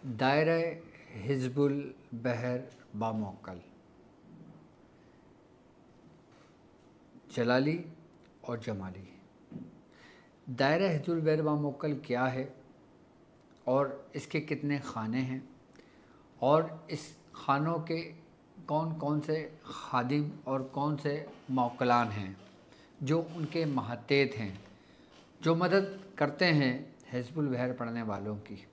दायरा हिज़्बुल बहर बामौक्कल, जलाली और जमाली। दायरा हिज़्बुल बहर बामौक्कल क्या है और इसके कितने खाने हैं और इस खानों के कौन कौन से खादिम और कौन से मौक्कलान हैं जो उनके महतेत हैं, जो मदद करते हैं हिज़्बुल बहर पढ़ने वालों की।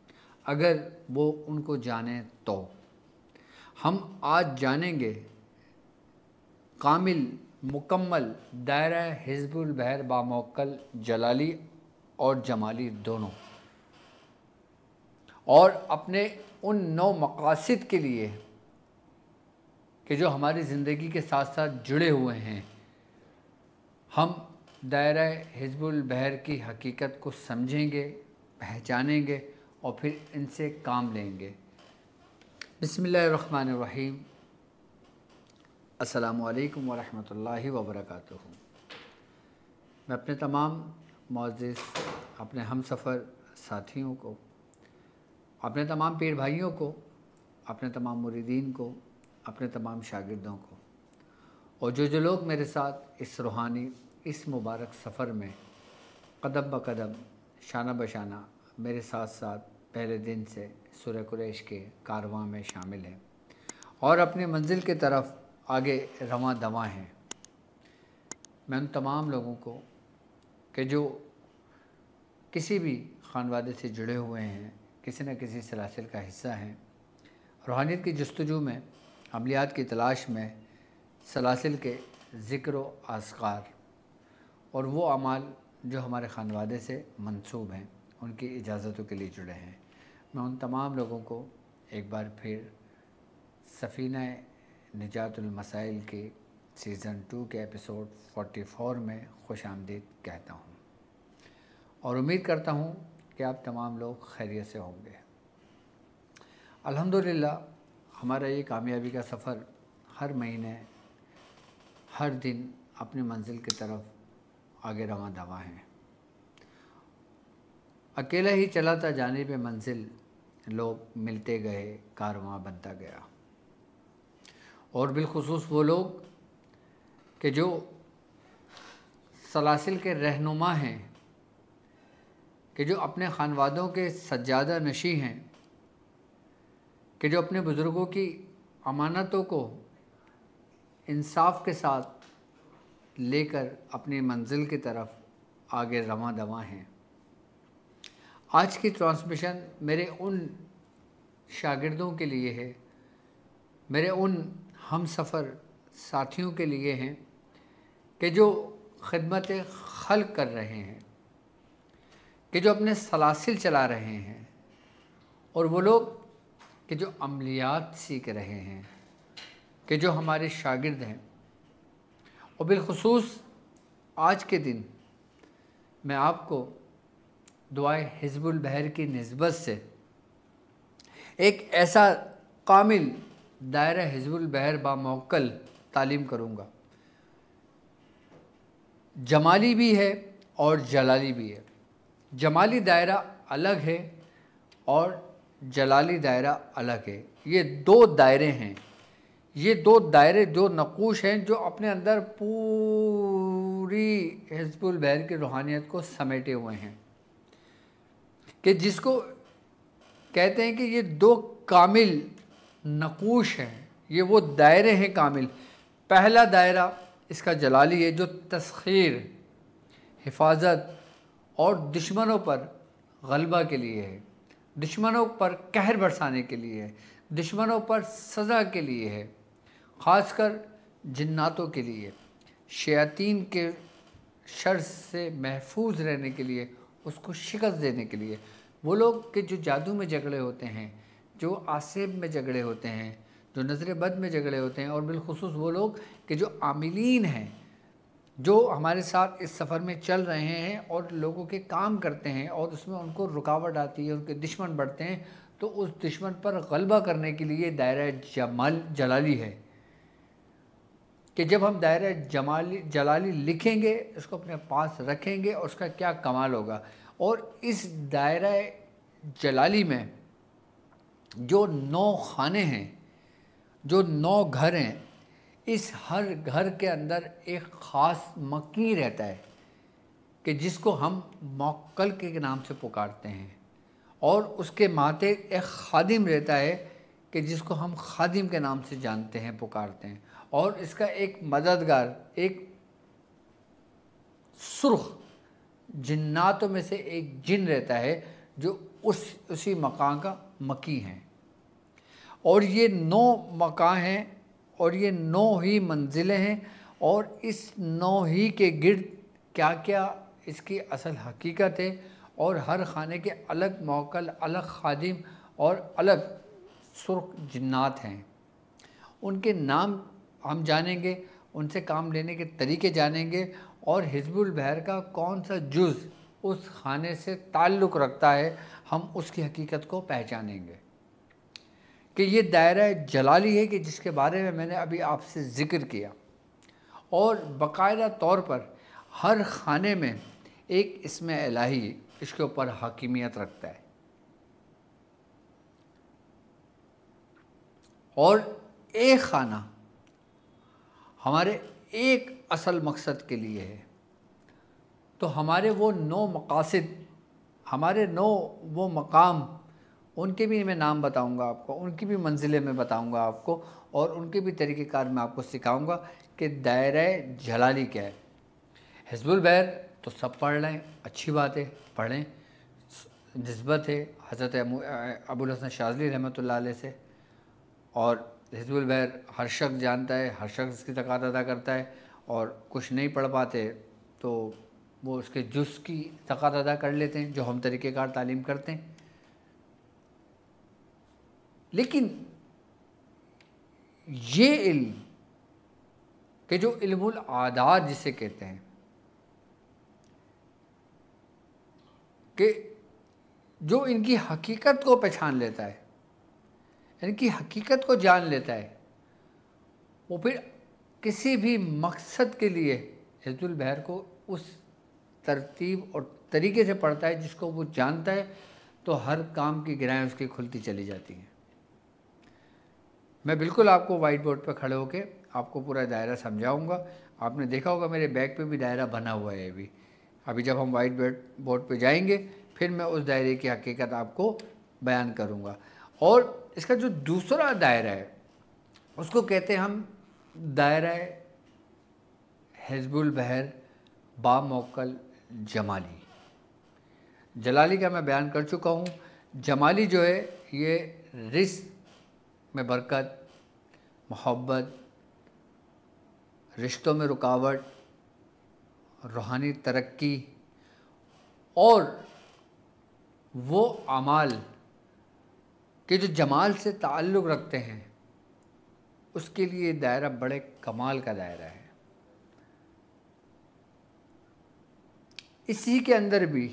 अगर वो उनको जाने तो हम आज जानेंगे कामिल मुकम्मल दायरा हिज़्बुल बहर बामौक्कल जलाली और जमाली दोनों, और अपने उन 9 मकासद के लिए कि जो हमारी ज़िंदगी के साथ साथ जुड़े हुए हैं। हम दायरा हिज़्बुल बहर की हकीकत को समझेंगे, पहचानेंगे और फिर इनसे काम लेंगे। बिस्मिल्लाहिर्रहमानिर्रहीम। अस्सलामुअलैकुम वरहमतुल्लाहि वबरकातुहू। मैं अपने तमाम मुअज़्ज़िज़ अपने हमसफ़र साथियों को, अपने तमाम पीर भाइयों को, अपने तमाम मुरीदीन को, अपने तमाम शागिर्दों को और जो लोग मेरे साथ इस रूहानी इस मुबारक सफ़र में कदम ब कदम शाना बशाना मेरे साथ साथ पहले दिन से सूरह कुरैश के कारवां में शामिल हैं और अपनी मंजिल की तरफ आगे रवां दवां हैं, मैं उन तमाम लोगों को कि जो किसी भी खानवादे से जुड़े हुए हैं, किसी न किसी सलासिल का हिस्सा हैं, रूहानियत की जस्तजू में, अमलियात की तलाश में, सलासिल के ज़िक्र व आस्कार और वो अमाल जो हमारे खानवादे से मंसूब हैं, उनकी इजाज़तों के लिए जुड़े हैं। मैं उन तमाम लोगों को एक बार फिर सफ़ीना निजातुल मसाइल के सीज़न 2 के एपिसोड 44 में खुश आमदीद कहता हूँ और उम्मीद करता हूँ कि आप तमाम लोग खैरियत से होंगे। अल्हम्दुलिल्लाह हमारा ये कामयाबी का सफ़र हर महीने हर दिन अपनी मंजिल की तरफ आगे रवां दवां है। अकेला ही चलाता जाने पे मंजिल, लोग मिलते गए, कारवां बनता गया। और बिलखुसूस वो लोग कि जो सलासिल के रहनुमा हैं, कि जो अपने खानवादों के सज्जादा नशी हैं, कि जो अपने बुज़ुर्गों की अमानतों को इंसाफ के साथ लेकर अपनी मंजिल की तरफ आगे रवां दवां हैं। आज की ट्रांसमिशन मेरे उन शागिर्दों के लिए है, मेरे उन हमसफ़र साथियों के लिए हैं कि जो खिदमत खल्क़ कर रहे हैं, कि जो अपने सलासिल चला रहे हैं, और वो लोग कि जो अमलियात सीख रहे हैं, कि जो हमारे शागिर्द हैं। और बिलखुसूस आज के दिन मैं आपको दुआए हिज़्बुल बहर की निस्बत से एक ऐसा कामिल दायरा हिज़्बुल बहर बामौक्कल तालीम करूँगा। जमाली भी है और जलाली भी है। जमाली दायरा अलग है और जलाली दायरा अलग है। ये 2 दायरे हैं, ये 2 दायरे, 2 नक़ूश हैं जो अपने अंदर पूरी हिज़्बुल बहर की रूहानियत को समेटे हुए हैं, कि जिसको कहते हैं कि ये 2 कामिल नक़ूश हैं, ये वो दायरे हैं कामिल। पहला दायरा इसका जलाली है जो तस्ख़ीर, हिफाजत और दुश्मनों पर गलबा के लिए है, दुश्मनों पर कहर बरसाने के लिए है, दुश्मनों पर सज़ा के लिए है, ख़ासकर जिन्नातों के लिए, शयातीन के शर से महफूज रहने के लिए, उसको शिकस्त देने के लिए। वो लोग कि जो जादू में झगड़े होते हैं, जो आसेब में झगड़े होते हैं, जो नज़र बद में झगड़े होते हैं, और बिलखुसूस वो लोग कि जो आमिलीन हैं, जो हमारे साथ इस सफ़र में चल रहे हैं और लोगों के काम करते हैं और उसमें उनको रुकावट आती है, उनके दुश्मन बढ़ते हैं, तो उस दुश्मन पर गलबा करने के लिए दायरा जलाली है। कि जब हम दायरा जलाली लिखेंगे, उसको अपने पास रखेंगे और उसका क्या कमाल होगा। और इस दायरा जलाली में जो 9 खाने हैं, जो 9 घर हैं, इस हर घर के अंदर एक ख़ास मकी रहता है कि जिसको हम मौक्कल के नाम से पुकारते हैं, और उसके माते एक खादिम रहता है कि जिसको हम खादिम के नाम से जानते हैं, पुकारते हैं, और इसका एक मददगार, एक सुर्ख जिन्नातों में से एक जिन रहता है जो उसी मकान का मकी है। और ये 9 मकान हैं और ये 9 ही मंजिलें हैं, और इस 9 ही के गिर्द क्या क्या इसकी असल हकीकत है, और हर खाने के अलग मौकल, अलग खादिम और अलग सुर्ख जिन्नात हैं। उनके नाम हम जानेंगे, उनसे काम लेने के तरीके जानेंगे, और हिज़्बुल बहर का कौन सा जुज़ उस खाने से ताल्लुक़ रखता है, हम उसकी हकीकत को पहचानेंगे कि ये दायरा जलाली है कि जिसके बारे में मैंने अभी आपसे ज़िक्र किया, और बाकायदा तौर पर हर खाने में एक इसमें इलाही इसके ऊपर हाकिमियत रखता है। और एक खाना हमारे एक असल मकसद के लिए है, तो हमारे वो 9 मकासद, हमारे 9 वो मकाम, उनके भी मैं नाम बताऊंगा आपको, उनकी भी मंजिलें मैं बताऊंगा आपको, और उनके भी तरीक़ेकार मैं आपको सिखाऊंगा कि दायरा जलाली क्या है। हिज़्बुल बहर तो सब पढ़ लें, अच्छी बात है, पढ़ें, निस्बत है हज़रत अबुल हसन शाज़ली रहमतुल्लाह अलैह से, और हिज़्बुल बहर हर शख्स जानता है, हर शख्स इसकी ज़कात अदा करता है, और कुछ नहीं पढ़ पाते तो वो उसके जुज़ की ज़कात अदा कर लेते हैं, जो हम तरीक़ेकार तालीम करते हैं। लेकिन ये इल्म कि जो इल्मुल आदाद जिसे कहते हैं, कि जो इनकी हकीकत को पहचान लेता है, इनकी हकीकत को जान लेता है, वो फिर किसी भी मकसद के लिए हिज़्बुल बहर को उस तरतीब और तरीके से पढ़ता है जिसको वो जानता है, तो हर काम की गिराएं उसकी खुलती चली जाती हैं। मैं बिल्कुल आपको वाइट बोर्ड पर खड़े होकर आपको पूरा दायरा समझाऊंगा। आपने देखा होगा मेरे बैग पे भी दायरा बना हुआ है अभी जब हम वाइट बोर्ड पे जाएंगे फिर मैं उस दायरे की हकीकत आपको बयान करूंगा। और इसका जो दूसरा दायरा है उसको कहते हैं हम दायरा हिज़्बुल बहर बामौकल जमाली। जलाली का मैं बयान कर चुका हूँ। जमाली जो है ये रिज़्क़ में बरकत, मोहब्बत, रिश्तों में रुकावट, रूहानी तरक्की और वो अमाल के जो जमाल से ताल्लुक़ रखते हैं उसके लिए दायरा बड़े कमाल का दायरा है। इसी के अंदर भी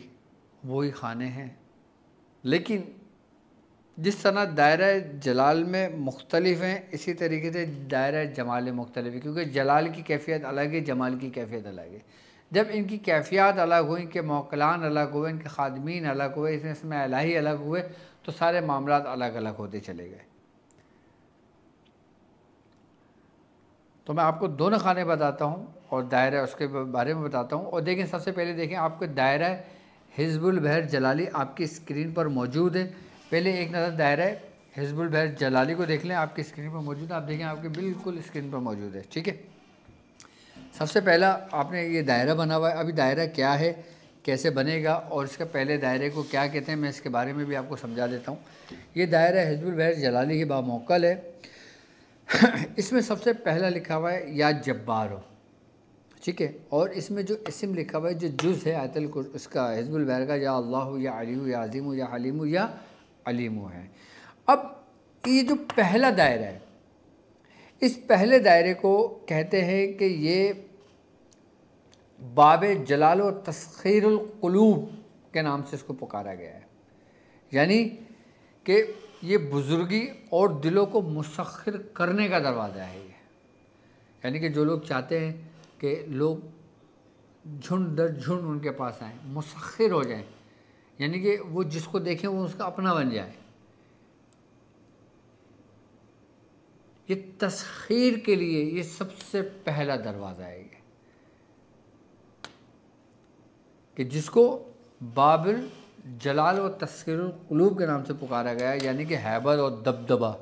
वही खाने हैं, लेकिन जिस तरह दायरा जलाल में मुख्तलिफ हैं इसी तरीके से दायरा जमाल मुख्तलिफ है, क्योंकि जलाल की कैफियत अलग है, जमाल की कैफियत अलग है। जब इनकी कैफियत अलग हुई, इनके मौकलान अलग हुए, इनके खादमीन अलग हुए, इसमें इलाही अलग हुए, तो सारे मामलात अलग अलग होते चले गए। तो मैं आपको दोनों खाने बताता हूँ और दायरा उसके बारे में बताता हूँ। और देखें, सबसे पहले देखें आपके दायरा हिज़्बुल बहर जलाली आपकी स्क्रीन पर मौजूद है। पहले एक नज़र दायरा हिज़्बुल बहर जलाली को देख लें, आपकी स्क्रीन पर मौजूद है। आप देखें आपके बिल्कुल स्क्रीन पर मौजूद है, ठीक है। सबसे पहला आपने ये दायरा बना हुआ है। अभी दायरा क्या है, कैसे बनेगा और इसके पहले दायरे को क्या कहते हैं, मैं इसके बारे में भी आपको समझा देता हूँ। ये दायरा हिज़्बुल बहर जलाली ही बामौकल है। इसमें सबसे पहला लिखा हुआ है या जब्बारो, ठीक है। और इसमें जो इस्म लिखा हुआ है, जो जुज़ है आयतल को इसका हिज़्बुल बहर का, या अल्लाह या अली या अज़ीम या हलीम या अलीम है। अब ये जो पहला दायरा है, इस पहले दायरे को कहते हैं कि ये बाब जलाल व तस्खीरुल क़ुलूब के नाम से इसको पुकारा गया है। यानी कि ये बुज़ुर्गी और दिलों को मुसख्खिर करने का दरवाज़ा है ये। यानी कि जो लोग चाहते हैं कि लोग झुंड दर झुंड उनके पास आएँ, मुसख्खिर हो जाएं, यानी कि वो जिसको देखें वो उसका अपना बन जाए, ये तस्खीर के लिए ये सबसे पहला दरवाज़ा है ये, कि जिसको बाबिल जलाल व तस्खीरुल कुलूब के नाम से पुकारा गया है, यानी कि हैबत और दबदबा।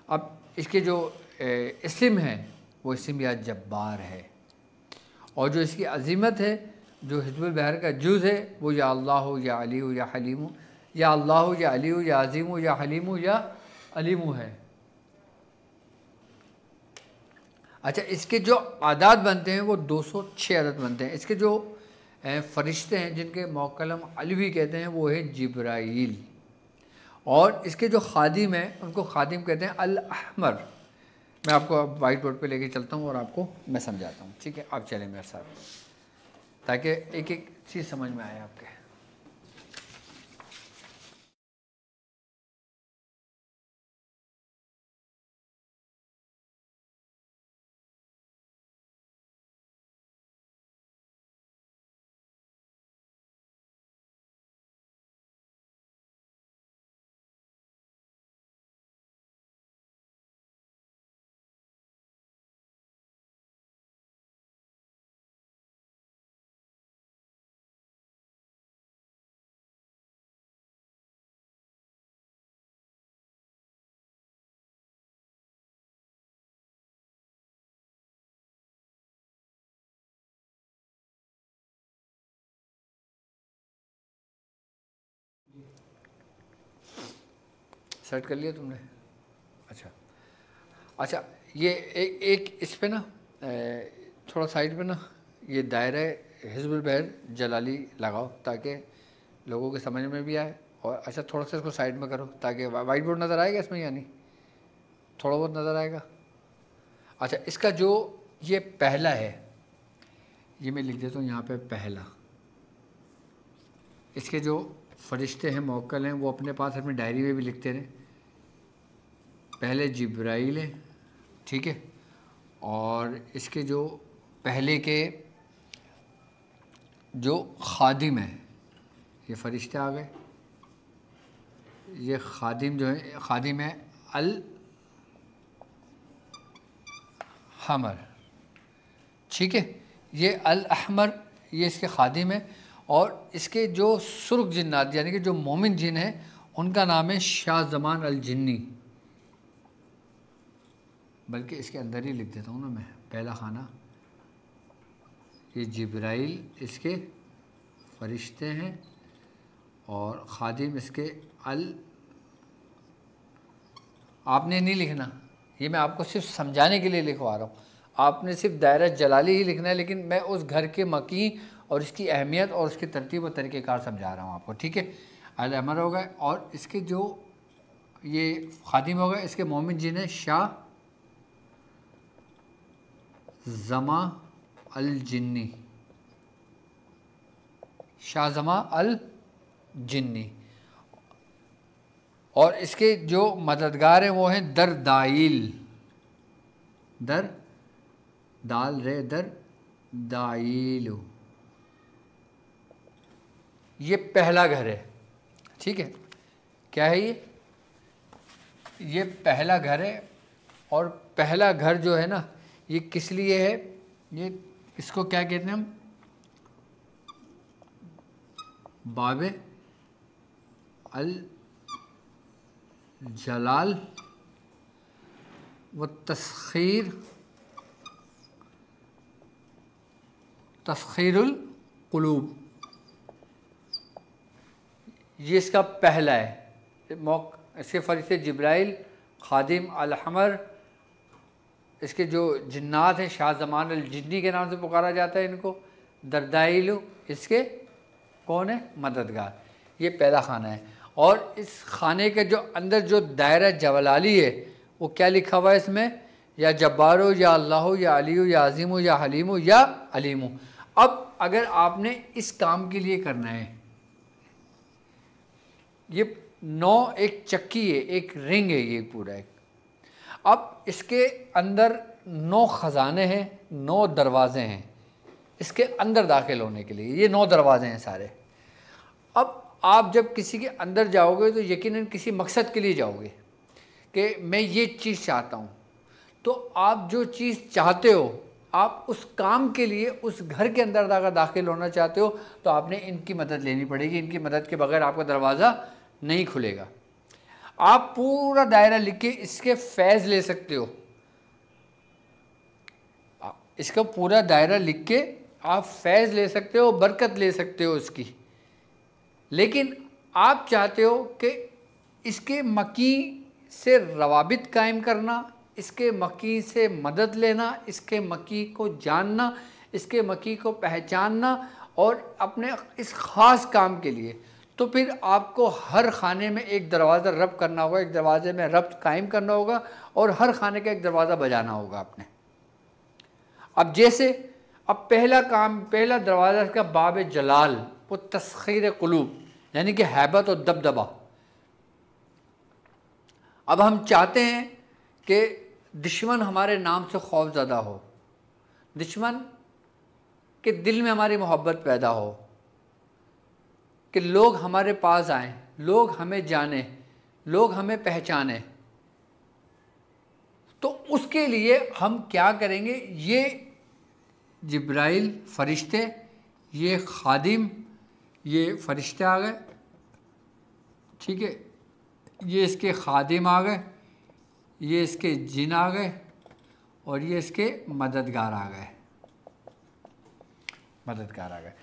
अब इसके जो इस्म है वो इस्म या जब्बार है, और जो इसकी अज़ीमत है, जो हिज़्बुल बहर का जुज़ है, वो या अल्लाह या अली या हलीम, या अल्लाह या अली या अज़ीम या हलीम या अलीम है। अच्छा, इसके जो आदात बनते हैं वो 206 आदत बनते हैं। इसके जो फ़रिश्ते हैं जिनके मौकलम अलवी कहते हैं वो है जिब्राईल, और इसके जो खादिम हैं उनको खादिम कहते हैं अल अहमर। मैं आपको वाइट बोर्ड पे लेके चलता हूँ और आपको मैं समझाता हूँ, ठीक है? आप चलें मेरे साथ, ताकि एक एक चीज़ समझ में आए आपके। सेट कर लिया तुमने? अच्छा, ये एक इस पे ना थोड़ा साइड पे ना ये दायरा हिज़्बुल बहर जलाली लगाओ, ताकि लोगों के समझ में भी आए। और अच्छा, थोड़ा सा इसको साइड में करो ताकि वाइट बोर्ड नज़र आएगा इसमें, यानी थोड़ा बहुत नज़र आएगा। अच्छा, इसका जो ये पहला है, ये मैं लिख देता हूँ यहाँ पे पहला। इसके जो फरिश्ते हैं मौक्कल हैं वो अपने पास अपनी डायरी में भी लिखते रहे। पहले जिब्राईल है, ठीक है, और इसके जो पहले के जो खादिम है, ये फरिश्ते आ गए। ये खादिम जो है, खादिम है अल हमर, ठीक है, ये अल अहमर, ये इसके खादिम है। और इसके जो सुर्ख जिन्नात यानी कि जो मोमिन जिन है उनका नाम है शाह ज़मान अल जिन्नी। बल्कि इसके अंदर ही लिख देता हूँ ना मैं, पहला खाना ये जिब्राईल इसके फरिश्ते हैं, और खादिम इसके अल, आपने नहीं लिखना, ये मैं आपको सिर्फ समझाने के लिए लिखवा रहा हूँ। आपने सिर्फ दायरा जलाली ही लिखना है, लेकिन मैं उस घर के मकी और इसकी अहमियत और उसकी तरतीब और तरीक़ेकार समझा रहा हूँ आपको, ठीक है? अल अमर हो गए, और इसके जो ये खादिम हो गए, इसके मोमिन जिन है शाह ज़मा अल जिन्नी, शाह ज़मा अल जिन्नी। और इसके जो मददगार हैं वो हैं दर दाइल, दर दाल रे दर दाइल, ये पहला घर है, ठीक है? क्या है ये पहला घर है। और पहला घर जो है ना, ये किस लिए है, ये इसको क्या कहते हैं हम, बाबे अल जलाल व तस्खीरुल कुलूब, ये इसका पहला है। इसके फरिश्ते जिब्राईल, खादिम अल हमर, इसके जो जिन्नात हैं शाह ज़मान अल जिन्नी के नाम से पुकारा जाता है इनको, दरदाइल इसके कौन है, मददगार। ये पहला खाना है। और इस खाने के जो अंदर जो दायरा जलाली है वो क्या लिखा हुआ है इसमें, या जब्बारो या अल्लाह या अली या अज़ीम या हलीम या अलीम। अब अगर आपने इस काम के लिए करना है, ये 9 एक चक्की है, एक रिंग है ये पूरा एक। अब इसके अंदर 9 ख़जाने हैं, 9 दरवाज़े हैं इसके अंदर दाखिल होने के लिए, ये 9 दरवाजे हैं सारे। अब आप जब किसी के अंदर जाओगे तो यकीनन किसी मकसद के लिए जाओगे, कि मैं ये चीज़ चाहता हूँ, तो आप जो चीज़ चाहते हो, आप उस काम के लिए उस घर के अंदर अगर दाखिल होना चाहते हो तो आपने इनकी मदद लेनी पड़ेगी। इनकी मदद के बगैर आपका दरवाज़ा नहीं खुलेगा। आप पूरा दायरा लिख के इसके फैज़ ले सकते हो। इसका पूरा दायरा लिख के आप फैज़ ले सकते हो, बरकत ले सकते हो इसकी। लेकिन आप चाहते हो कि इसके मकी से रवाबित कायम करना, इसके मकी से मदद लेना, इसके मकी को जानना, इसके मकी को पहचानना और अपने इस ख़ास काम के लिए, तो फिर आपको हर खाने में एक दरवाज़ा रब्त करना होगा, एक दरवाज़े में रब्त कायम करना होगा और हर खाने का एक दरवाज़ा बजाना होगा आपने। अब जैसे अब पहला काम, पहला दरवाज़ा का बाब जलाल, वो तस्खीर क़ुलूब यानी कि हैबत और दबदबा। अब हम चाहते हैं कि दुश्मन हमारे नाम से खौफज़दा हो, दुश्मन के दिल में हमारी मोहब्बत पैदा हो, कि लोग हमारे पास आएँ, लोग हमें जाने, लोग हमें पहचाने। तो उसके लिए हम क्या करेंगे? ये जिब्राइल फ़रिश्ते, ये खादिम, ये फ़रिश्ते आ गए, ठीक है, ये इसके खादिम आ गए, ये इसके जिन आ गए और ये इसके मददगार आ गए, मददगार आ गए।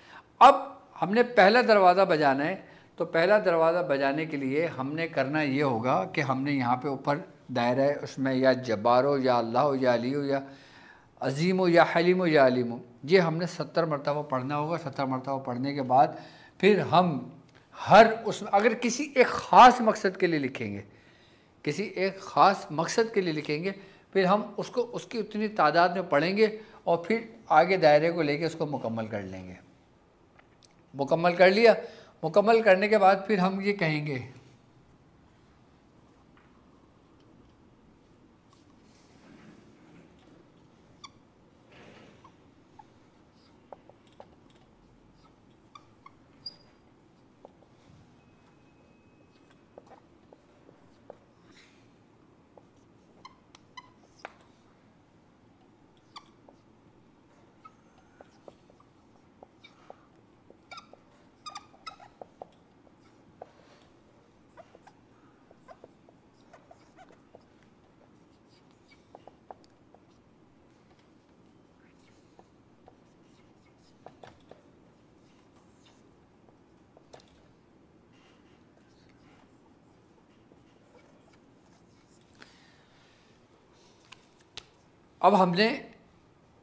अब हमने पहला दरवाज़ा बजाना है, तो पहला दरवाज़ा बजाने के लिए हमने करना ये होगा कि हमने यहाँ पे ऊपर दायरा है, उसमें या जब्बार हो या अल्लाह हो या अली हो या अज़ीम हो या हलीम हो या अलीम हो, ये हमने 70 मरतबा पढ़ना होगा। 70 मरतबा पढ़ने के बाद फिर हम हर उसमें अगर किसी एक ख़ास मकसद के लिए लिखेंगे, किसी एक ख़ास मकसद के लिए लिखेंगे, फिर हम उसको उसकी उतनी तादाद में पढ़ेंगे और फिर आगे दायरे को लेके उसको मुकम्मल कर लेंगे। मुकम्मल कर लिया, मुकम्मल करने के बाद फिर हम ये कहेंगे अब हमने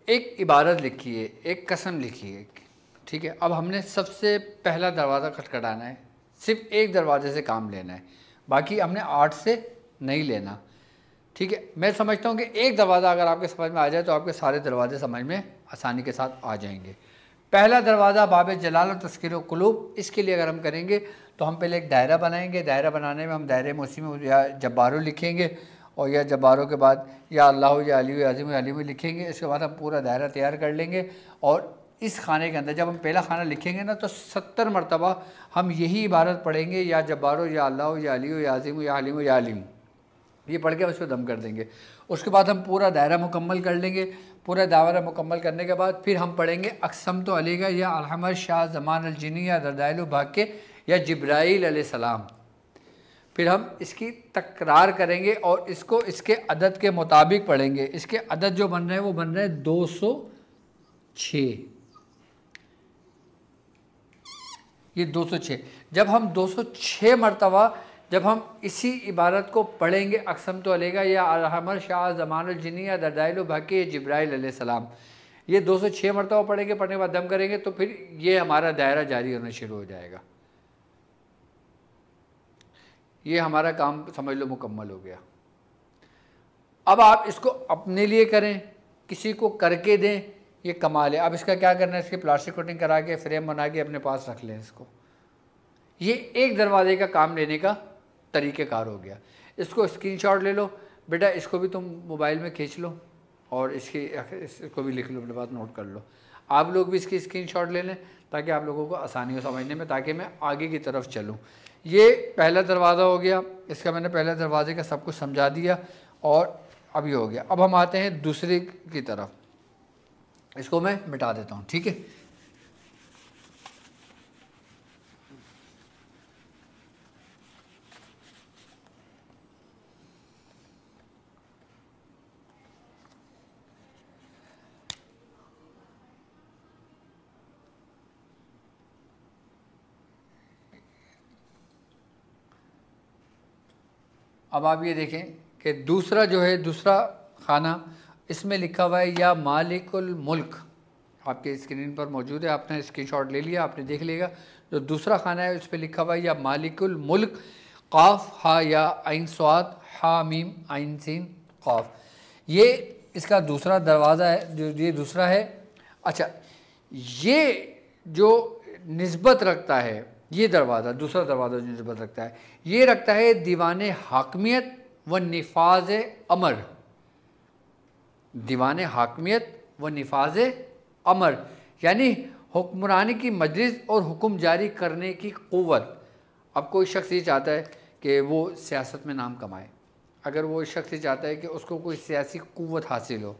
एक इबारत लिखी है, एक कसम लिखी है, ठीक है। अब हमने सबसे पहला दरवाज़ा खटखटाना है, सिर्फ एक दरवाजे से काम लेना है, बाकी हमने 8 से नहीं लेना, ठीक है। मैं समझता हूँ कि एक दरवाज़ा अगर आपके समझ में आ जाए तो आपके सारे दरवाजे समझ में आसानी के साथ आ जाएंगे। पहला दरवाज़ा बाब जलाल और तस्कीर क़ुलूब, इसके लिए अगर हम करेंगे तो हम पहले एक दायरा बनाएंगे। दायरा बनाने में हम दायरे में उसी में या जब्बारो लिखेंगे और या जब्बारों के बाद या अल्लाह या अली अज़ीम या अली में लिखेंगे। इसके बाद हम पूरा दायरा तैयार कर लेंगे और इस खाने के अंदर जब हम पहला खाना लिखेंगे ना तो 70 मरतबा हम यही इबारत पढ़ेंगे, या जब्बारो या अल्लाह या अली या अज़ीम या अलीम या अलीम, ये पढ़ के उसको दम कर देंगे। उसके बाद हम पूरा दायरा मुकम्मल कर लेंगे। पूरा दायरा मुकम्मल करने के बाद फिर हम पढ़ेंगे अक़सम तो अलीगा या अलहमद शाह ज़मान अलजिनी या दरदाइल भाके या जिब्राईल अलैहिस्सलाम। फिर हम इसकी तकरार करेंगे और इसको इसके अदद के मुताबिक पढ़ेंगे। इसके अदद जो बन रहे हैं वो बन रहे हैं 206, ये 206। जब हम 206 मरतबा जब हम इसी इबारत को पढ़ेंगे अक़सम तो अलेगा या अलहमद शाह ज़मान जिनी या दरदाइल भाके जिब्राईल अलैहिस्सलाम, ये 206 मरतबा पढ़ेंगे। पढ़ने के बाद दम करेंगे तो फिर ये हमारा दायरा जारी होना शुरू हो जाएगा। ये हमारा काम समझ लो मुकम्मल हो गया। अब आप इसको अपने लिए करें, किसी को करके दें, ये कमाल है। अब इसका क्या करना है, इसकी प्लास्टिक कोटिंग करा के फ्रेम बना के अपने पास रख लें इसको। ये एक दरवाजे का काम लेने का तरीक़ेकार हो गया। इसको स्क्रीनशॉट ले लो बेटा, इसको भी तुम मोबाइल में खींच लो और इसको भी लिख लो, अपने पास नोट कर लो। आप लोग भी इसकी स्क्रीनशॉट ले लें ताकि आप लोगों को आसानी हो समझने में, ताकि मैं आगे की तरफ चलूँ। ये पहला दरवाज़ा हो गया, इसका मैंने पहले दरवाजे का सब कुछ समझा दिया और अभी हो गया। अब हम आते हैं दूसरे की तरफ, इसको मैं मिटा देता हूँ, ठीक है। अब आप ये देखें कि दूसरा जो है, दूसरा खाना, इसमें लिखा हुआ है या मालिकुल मुल्क, आपके स्क्रीन पर मौजूद है, आपने स्क्रीनशॉट ले लिया, आपने देख लिया। जो दूसरा खाना है उस पर लिखा हुआ है या मालिकुल मुल्क, काफ हा या आइन स्वाद हा मीम आइन सीन काफ, ये इसका दूसरा दरवाज़ा है, जो ये दूसरा है। अच्छा, ये जो निस्बत रखता है, ये दरवाज़ा, दूसरा दरवाज़ा जो निस्बत रखता है, ये रखता है दीवान हाकमियत व निफाज अमर, दीवान हाकमियत व निफाज अमर, यानी हुक्मरानी की मजलिस और हुक्म जारी करने की क़ुव्वत। अब कोई शख्स ये चाहता है कि वो सियासत में नाम कमाए, अगर वो शख्स ये चाहता है कि उसको कोई सियासी क़ुव्वत हासिल हो,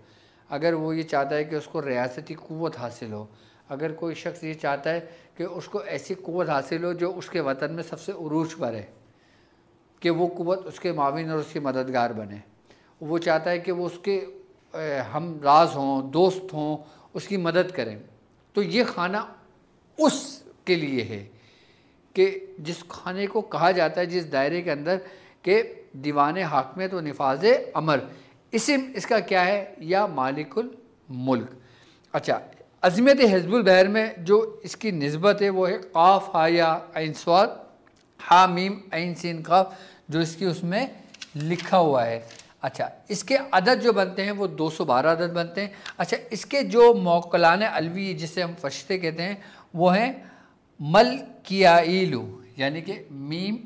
अगर वो ये चाहता है कि उसको रियासती क़ुव्वत हासिल हो, अगर कोई शख्स ये चाहता है कि उसको ऐसी क़ुव्वत हासिल हो जो उसके वतन में सबसे उरूज पर है, कि वो क़ुव्वत उसके माविन और उसके मददगार बने, वो चाहता है कि वो उसके हम राज हों, दोस्त हों, उसकी मदद करें, तो ये खाना उसके लिए है कि जिस खाने को कहा जाता है, जिस दायरे के अंदर के दीवान हाकमियत व निफाज अमर, इस्म इसका क्या है, या मालिकुल मुल्क। अच्छा, अज़मत हिज़्बुल बहर में जो इसकी निस्बत है वो है काफ हा या आइन स्वाद हा मीम आइन सीन काफ, जो इसकी उसमें लिखा हुआ है। अच्छा, इसके अदद जो बनते हैं वो 212 अदद बनते हैं। अच्छा, इसके जो मौकलान अलवी जिसे हम फरिश्ते कहते हैं वो हैं मल कियाइलू, यानी कि मीम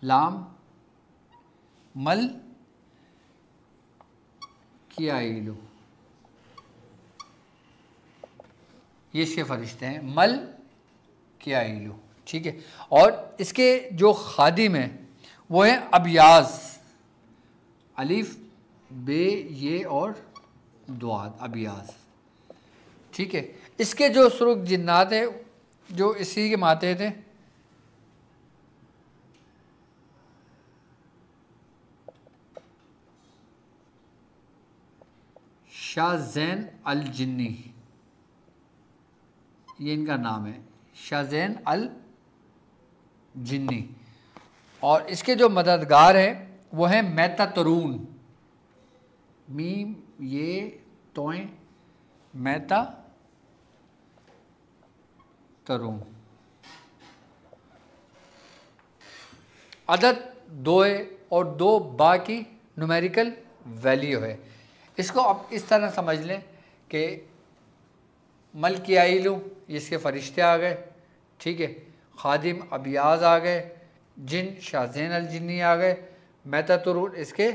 लाम मल कियाइलू, ये इसके फरिश्ते हैं, मल कियाइलू, ठीक है। और इसके जो खादिम हैं वो हैं अबियाज, अलिफ बे ये और दुआद, अबियाज, ठीक है। इसके जो सुरुख जिन्नात हैं जो इसी के माते थे, शाह ज़ैन अल जिन्नी, ये इनका नाम है, शाह ज़ैन अल जिन्नी। और इसके जो मददगार हैं वो हैं मैता तरून, मीम ये तोएं मैता तरून। अदद 2 है और 2 बा की न्यूमेरिकल वैल्यू है। इसको अब इस तरह समझ लें कि मल कियाइलू, इसके फरिश्ते आ गए, ठीक है, खादिम अबियाज आ गए, जिन शाह ज़ैन अल जिन्नी आ गए, मैता तरून इसके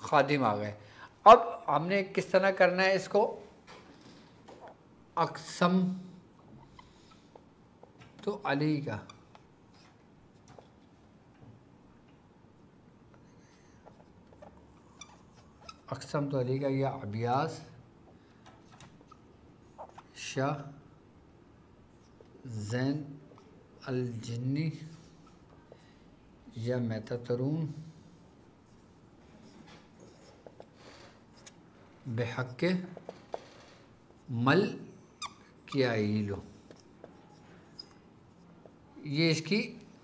खादिम आ गए। अब हमने किस तरह करना है इसको, अक़सम तो अली का, अक़सम तो अली का, या अबियास शाह ज़ैन अल जिन्नी या मैता तरून बेहक़ मल कियाइलो, ये इसकी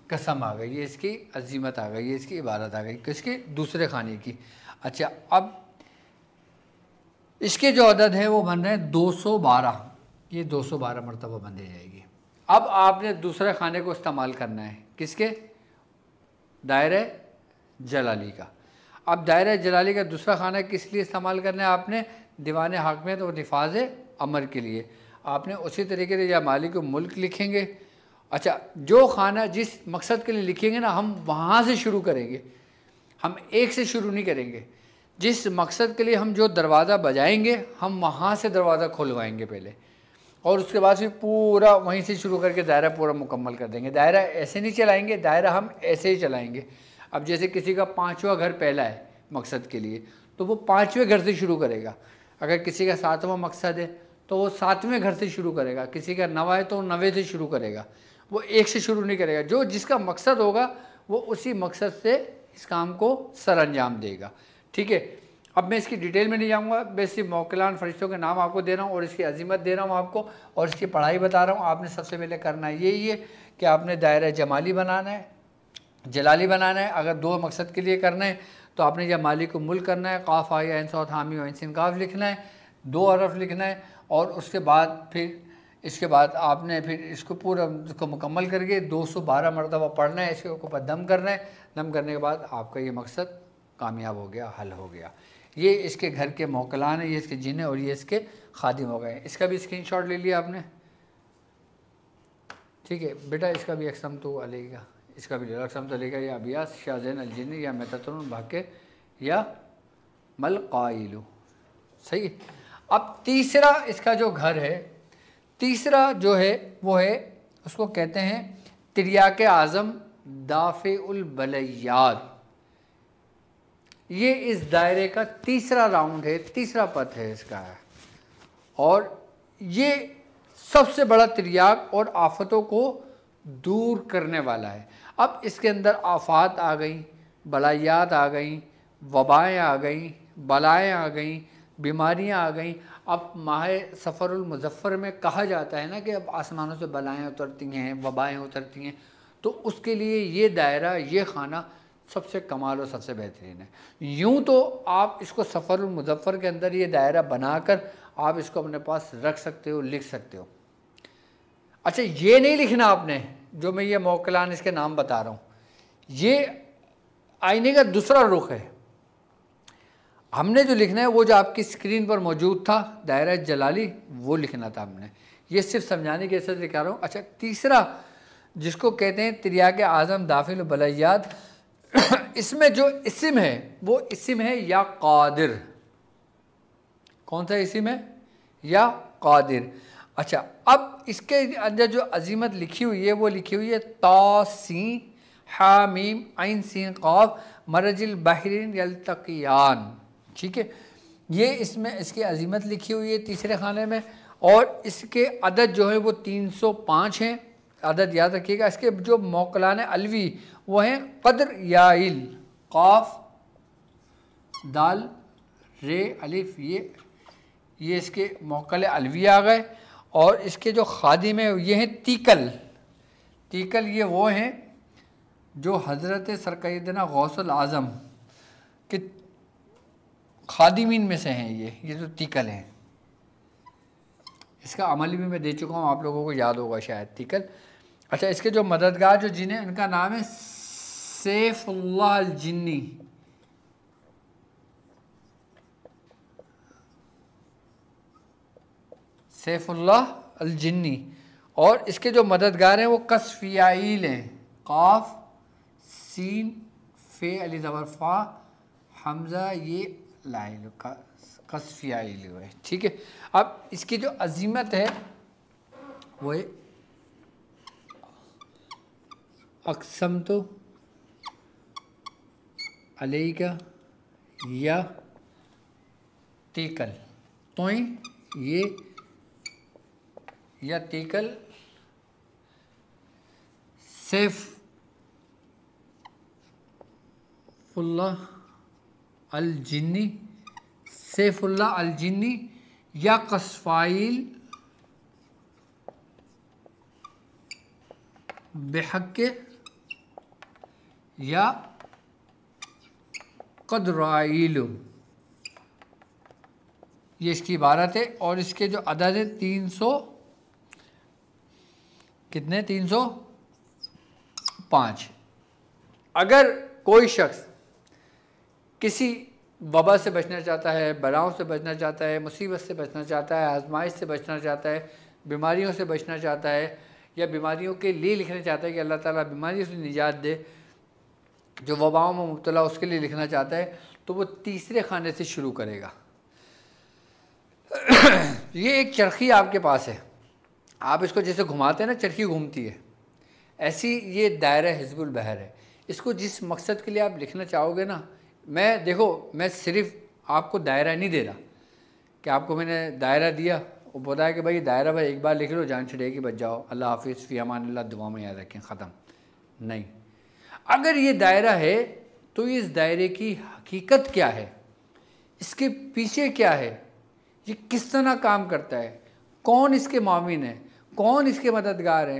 कसम आ गई, ये इसकी अजीमत आ गई, ये इसकी इबारत आ गई किसके, दूसरे खाने की। अच्छा, अब इसके जो अदद हैं वो बन रहे हैं 212, ये 212 मरतबा बन दी जाएगी। अब आपने दूसरे खाने को इस्तेमाल करना है, किसके, दायरे जलाली का। अब दायरे जलाली का दूसरा खाना किस लिए इस्तेमाल करना है आपने, दीवान हाकमियत और निफाज अमर के लिए। आपने उसी तरीके से या मालिक मुल्क लिखेंगे। अच्छा, जो खाना जिस मकसद के लिए लिखेंगे ना, हम वहाँ से शुरू करेंगे, हम एक से शुरू नहीं करेंगे। जिस मकसद के लिए हम जो दरवाज़ा बजाएंगे हम वहाँ से दरवाज़ा खुलवाएंगे पहले, और उसके बाद फिर पूरा वहीं से शुरू करके दायरा पूरा मुकम्मल कर देंगे। दायरा ऐसे नहीं चलाएंगे, दायरा हम ऐसे ही चलाएंगे। अब जैसे किसी का 5वां घर पहला है मकसद के लिए, तो वो 5वें घर से शुरू करेगा। अगर किसी का 7वां मकसद है तो वो 7वें घर से शुरू करेगा। किसी का 9वां है तो 9वें से शुरू करेगा, वो 1 से शुरू नहीं करेगा। जो जिसका मकसद होगा वो उसी मकसद से इस काम को सर अंजाम देगा। ठीक है, अब मैं इसकी डिटेल में नहीं जाऊँगा, मैं सिर्फ मौकलान फरिश्तों के नाम आपको दे रहा हूँ और इसकी अजीमत दे रहा हूँ आपको, और इसकी पढ़ाई बता रहा हूँ। आपने सबसे पहले करना यही है कि आपने दायरा जमाली बनाना है, जलाली बनाना है। अगर 2 मकसद के लिए करना है तो आपने जमाली को मुल करना है, काफ आया इन सौत हामी व इंसिन काफ लिखना है, 2 हरफ लिखना है, और उसके बाद फिर इसके बाद आपने फिर इसको पूरा इसको मुकम्मल करके 212 मरतबा पढ़ना है। इसके ऊपर दम करना है। दम करने के बाद आपका ये मकसद कामयाब हो गया, हल हो गया। ये इसके घर के मौकलान है, ये इसके जिन है और ये इसके खादिम हो गए। इसका भी स्क्रीनशॉट ले लिया आपने। ठीक है बेटा, इसका भी अक्सम तो अलेगा, इसका भी अक्सम तो अलेगा, या अबियास शाहजैन अलजिन या मेततुन भाके या मल काइलू। सही। अब तीसरा इसका जो घर है, तीसरा जो है वो है, उसको कहते हैं तिर्याक आज़म दाफ़िउल बलैयात। ये इस दायरे का तीसरा राउंड है, तीसरा पथ है इसका है, और ये सबसे बड़ा तिर्याक और आफतों को दूर करने वाला है। अब इसके अंदर आफात आ गई, बलायात आ गई, वबाएँ आ गई, बलाएँ आ गई, बीमारियाँ आ गई। अब माह सफ़रुल मुज़फ़्फ़र में कहा जाता है ना कि अब आसमानों से बलाएँ उतरती हैं, वबाएँ उतरती हैं, तो उसके लिए ये दायरा, ये खाना सबसे कमाल और सबसे बेहतरीन है। यूँ तो आप इसको सफ़रुल मुज़फ़्फ़र के अंदर ये दायरा बनाकर आप इसको अपने पास रख सकते हो, लिख सकते हो। अच्छा, ये नहीं लिखना आपने जो मैं ये मौकलान इसके नाम बता रहा हूँ, ये आईने का दूसरा रुख है। हमने जो लिखना है वो जो आपकी स्क्रीन पर मौजूद था दायरा जलाली, वो लिखना था हमने। ये सिर्फ समझाने के ऐसे दिखा रहा हूँ। अच्छा, तीसरा जिसको कहते हैं तिर्याक आज़म दाफ़िल बलैयात, इसमें जो इस्म है वो इस्म है या कादिर। कौन सा इस्म है? या कादिर। अच्छा, अब इसके अंदर जो अजीमत लिखी हुई है वो लिखी हुई है ता सीन हा मीम आइन सीन क़ाफ मरजिल बहरीन यल्तक़ियान। ठीक है, ये इसमें इसकी अजीमत लिखी हुई है तीसरे खाने में, और इसके अदद जो है वो 305 हैं। अदद याद रखिएगा। इसके जो मौकलान अलवी वो हैं क़द्र याइल, क़ाफ दाल रे अलिफ, ये इसके मौकल अलवी आ गए। और इसके जो खादिम है ये हैं तीकल। तीकल ये वो हैं जो हज़रत सरकैदना गौसुल आज़म के खादिमीन में से हैं। ये जो तीकल हैं, इसका अमल भी मैं दे चुका हूँ, आप लोगों को याद होगा शायद तीकल। अच्छा, इसके जो मददगार जो जिन हैं इनका नाम है सैफुल्लाह अल जिन्नी। सैफुल्लाह अल जिन्नी। और इसके जो मददगार हैं वो कसफियाइल हैं, काफ सीन फे अली ज़बर फा हमज़ा ये लाइल का कसफियाइल है। ठीक है, अब इसकी जो अजीमत है वो है अक़सम तो अलैका या तीकल, तो ये या तीकल सैफुल्लाह अल जिन्नी, सैफुल्लाह अल जिन्नी या कसफाइल बेहक या क़द्राइल, ये इसकी इबारत है। और इसके जो अदद है 300 कितने 305। अगर कोई शख्स किसी वबा से बचना चाहता है, बलाओं से बचना चाहता है, मुसीबत से बचना चाहता है, आजमाइश से बचना चाहता है, बीमारियों से बचना चाहता है, या बीमारियों के लिए लिखना चाहता है कि अल्लाह ताला बीमारियों से निजात दे, जो वबाओं में मुब्तला उसके लिए लिखना चाहता है, तो वो तीसरे खाने से शुरू करेगा। ये एक चरखी आपके पास है, आप इसको जैसे घुमाते हैं ना, चरखी घूमती है, ऐसी ये दायरा हिज़्बुल बहर है। इसको जिस मकसद के लिए आप लिखना चाहोगे ना, मैं देखो, मैं सिर्फ आपको दायरा नहीं दे रहा कि आपको मैंने दायरा दिया वो बताया कि भाई दायरा भाई एक बार लिख लो, जान छिड़ेगी, बच जाओ, अल्लाह हाफिज़, फ़ी अमानिल्लाह, दुआ में याद रखें, ख़त्म। नहीं, अगर ये दायरा है तो इस दायरे की हकीकत क्या है, इसके पीछे क्या है, ये किस तरह काम करता है, कौन इसके मामिन है, कौन इसके मददगार है,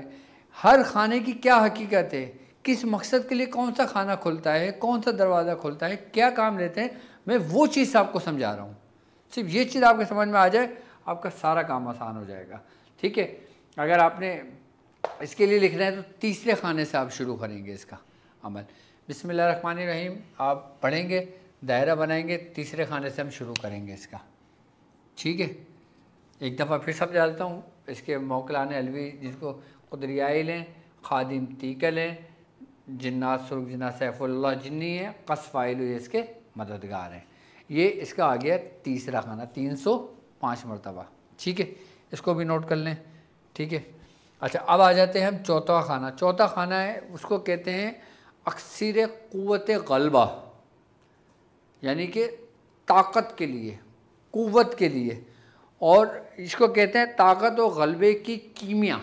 हर खाने की क्या हकीकत है, किस मकसद के लिए कौन सा खाना खुलता है, कौन सा दरवाज़ा खुलता है, क्या काम लेते हैं, मैं वो चीज़ आपको समझा रहा हूँ। सिर्फ ये चीज़ आपके समझ में आ जाए, आपका सारा काम आसान हो जाएगा। ठीक है, अगर आपने इसके लिए लिखना है तो तीसरे खाने से आप शुरू करेंगे इसका अमल। बिस्मिल्लाहिर्रहमानिर्रहीम आप पढ़ेंगे, दायरा बनाएंगे, तीसरे खाने से हम शुरू करेंगे इसका। ठीक है, एक दफ़ा फिर समझा देता हूँ। इसके मौकलान अलवी जिसको कुदरियाई लें, खादिम तीका लें, जिन्नात सुर्ख जिन्ना सैफुल्लाह जिन्नी है, कस फ़ाइल इसके मददगार हैं। ये इसका आ गया तीसरा खाना 305 मरतबा। ठीक है, इसको भी नोट कर लें। ठीक है, अच्छा अब आ जाते हैं हम चौथा खाना। चौथा खाना है, उसको कहते हैं अक्सर क़ुव्वत ग़ल्बा, यानी कि ताकत के लिए, क़ुव्वत के लिए, और इसको कहते हैं ताकत और गलबे की कीमिया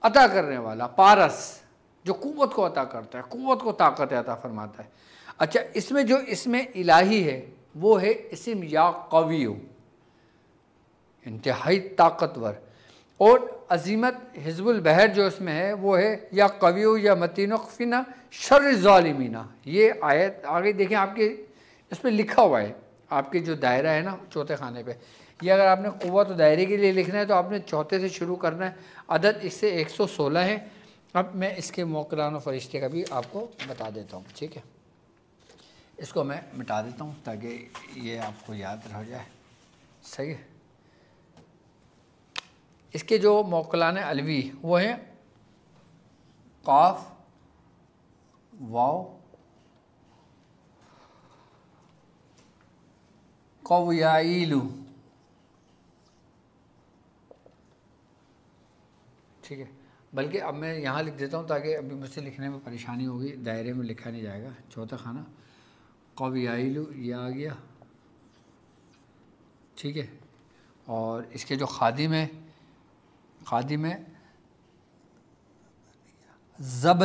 अता करने वाला, पारस, जो क़ुव्वत को अता करता है, क़ुव्वत को ताकत अता फरमाता है। अच्छा, इसमें जो इसमें इलाही है वो है इस्म या कवियो, इंतहाई ताकतवर, और अजीमत हिज़्बुल बहर जो इसमें है वो है या कवियो या मतीन क़फ़िना शर्र ज़ालिमीना। ये आयत आगे देखें, आपके इस पर लिखा हुआ है, आपके जो दायरा है ना चौथे खाने पे, ये अगर आपने क़ुव्वत और दायरे के लिए लिखना है तो आपने चौथे से शुरू करना है। अदद इससे 116 है। अब मैं इसके मौकलान और फरिश्ते का भी आपको बता देता हूँ। ठीक है, इसको मैं मिटा देता हूँ ताकि ये आपको याद रह जाए। सही है, इसके जो मौकलान अलवी वो हैं काफ, वाव, कौयाइलू। ठीक है, बल्कि अब मैं यहाँ लिख देता हूँ ताकि अभी मुझसे लिखने में परेशानी होगी, दायरे में लिखा नहीं जाएगा। चौथा खाना कौयाइलू, ये आ गया। ठीक है, और इसके जो खादिम है, खादिम है ज़बन